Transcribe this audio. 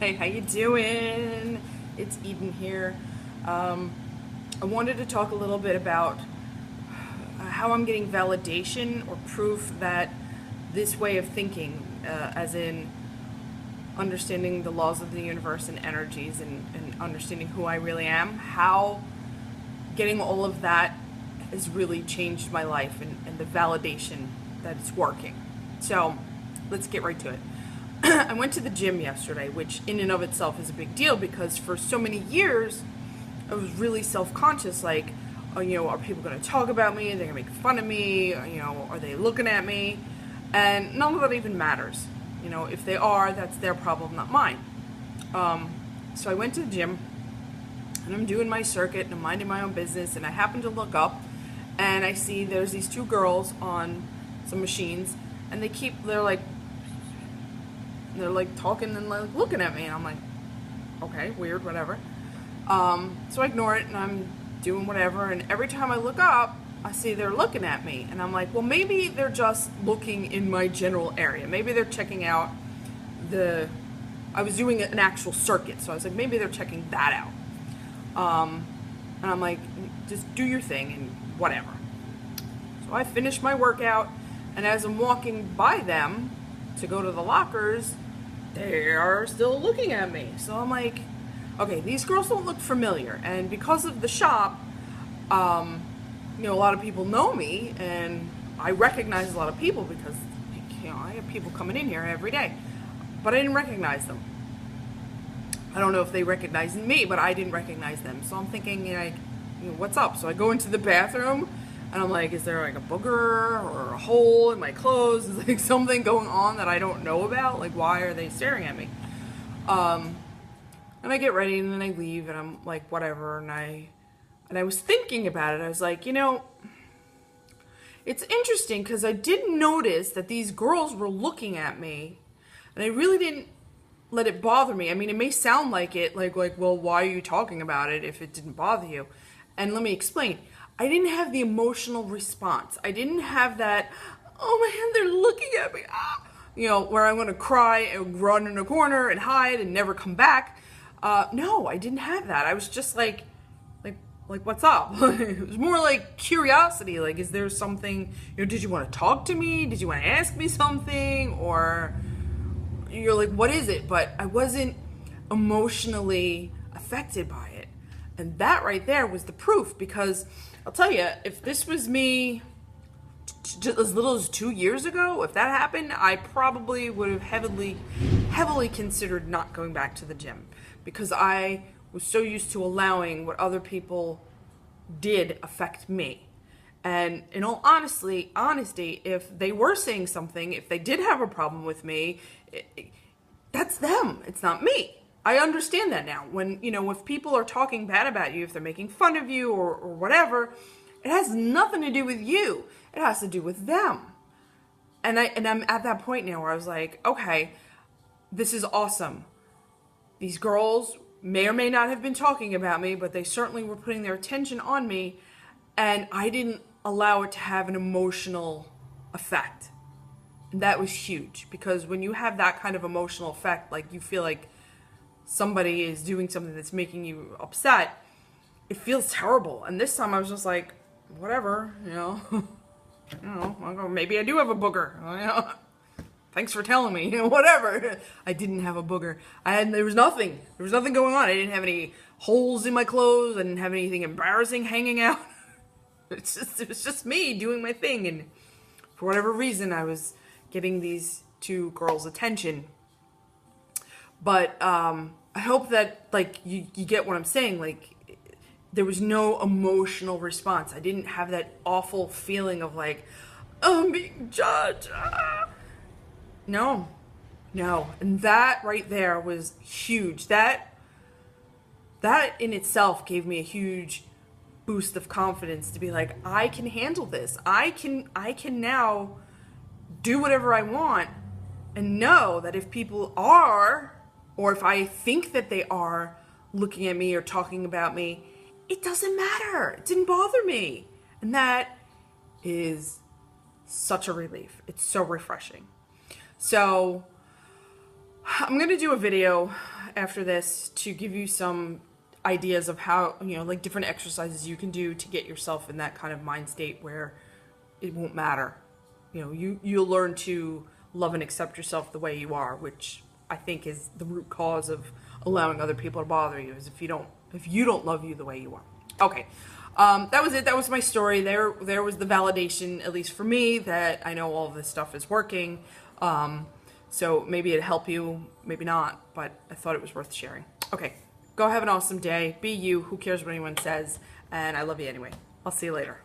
Hey, how you doing? It's Eden here. I wanted to talk a little bit about how I'm getting validation or proof that this way of thinking, as in understanding the laws of the universe and energies and understanding who I really am, how getting all of that has really changed my life and the validation that it's working. So let's get right to it. I went to the gym yesterday, which in and of itself is a big deal because for so many years I was really self-conscious, like, are people going to talk about me? Are they going to make fun of me? Are they looking at me? And none of that even matters. If they are, that's their problem, not mine. So I went to the gym and I'm doing my circuit and I'm minding my own business, and I happen to look up and I see there's these two girls on some machines, and they're like talking and like looking at me, and I'm like, okay, weird, whatever. So I ignore it and I'm doing whatever, and every time I look up, I see they're looking at me, and I'm like, well, maybe they're just looking in my general area. Maybe they're checking out I was doing an actual circuit, so I was like, maybe they're checking that out. And I'm like, just do your thing and whatever. So I finished my workout, and as I'm walking by them to go to the lockers, they are still looking at me. So I'm like, okay, these girls don't look familiar. And because of the shop, a lot of people know me, and I recognize a lot of people because, I have people coming in here every day. But I didn't recognize them. I don't know if they recognized me, but I didn't recognize them. So I'm thinking, what's up? So I go into the bathroom, and I'm like, is there like a booger or a hole in my clothes? Is like something going on that I don't know about? Like, why are they staring at me? And I get ready, and then I leave, and I'm like, whatever. And I was thinking about it. I was like, it's interesting because I did notice that these girls were looking at me, and I really didn't let it bother me. I mean, it may sound like it, like, well, why are you talking about it if it didn't bother you? And let me explain. I didn't have the emotional response. I didn't have that, oh man, they're looking at me, where I'm going to cry and run in a corner and hide and never come back. No, I didn't have that. I was just like, what's up? It was more like curiosity. Like, is there something, did you want to talk to me? Did you want to ask me something? Or you're like, what is it? But I wasn't emotionally affected by it. And that right there was the proof, because I'll tell you, if this was me as little as 2 years ago, if that happened, I probably would have heavily considered not going back to the gym, because I was so used to allowing what other people did affect me. And in all honesty, if they were saying something, if they did have a problem with me, that's them. It's not me. I understand that now. When, if people are talking bad about you, if they're making fun of you or whatever, it has nothing to do with you. It has to do with them. And I'm at that point now where I was like, okay, this is awesome. These girls may or may not have been talking about me, but they certainly were putting their attention on me, and I didn't allow it to have an emotional effect. And that was huge, because when you have that kind of emotional effect, like you feel like somebody is doing something that's making you upset, it feels terrible. And this time I was just like, whatever, maybe I do have a booger, thanks for telling me, whatever. I didn't have a booger. There was nothing going on. I didn't have any holes in my clothes. I didn't have anything embarrassing hanging out. It was just me doing my thing, and for whatever reason I was getting these two girls' attention. But I hope that, like, you get what I'm saying. Like, there was no emotional response. I didn't have that awful feeling of like, oh, I'm being judged. No. And that right there was huge. That in itself gave me a huge boost of confidence to be like, I can handle this. I can now do whatever I want, and know that if people are, or if I think that they are looking at me or talking about me, it doesn't matter. It didn't bother me. And that is such a relief. It's so refreshing. So I'm going to do a video after this to give you some ideas of how, like different exercises you can do to get yourself in that kind of mind state where it won't matter. You'll learn to love and accept yourself the way you are, which I think is the root cause of allowing other people to bother you, is if you don't love you the way you are. Okay. That was it. That was my story. There was the validation, at least for me, that I know all of this stuff is working. So maybe it'd help you, maybe not, but I thought it was worth sharing. Okay. Go have an awesome day. Be you. Who cares what anyone says? And I love you anyway. I'll see you later.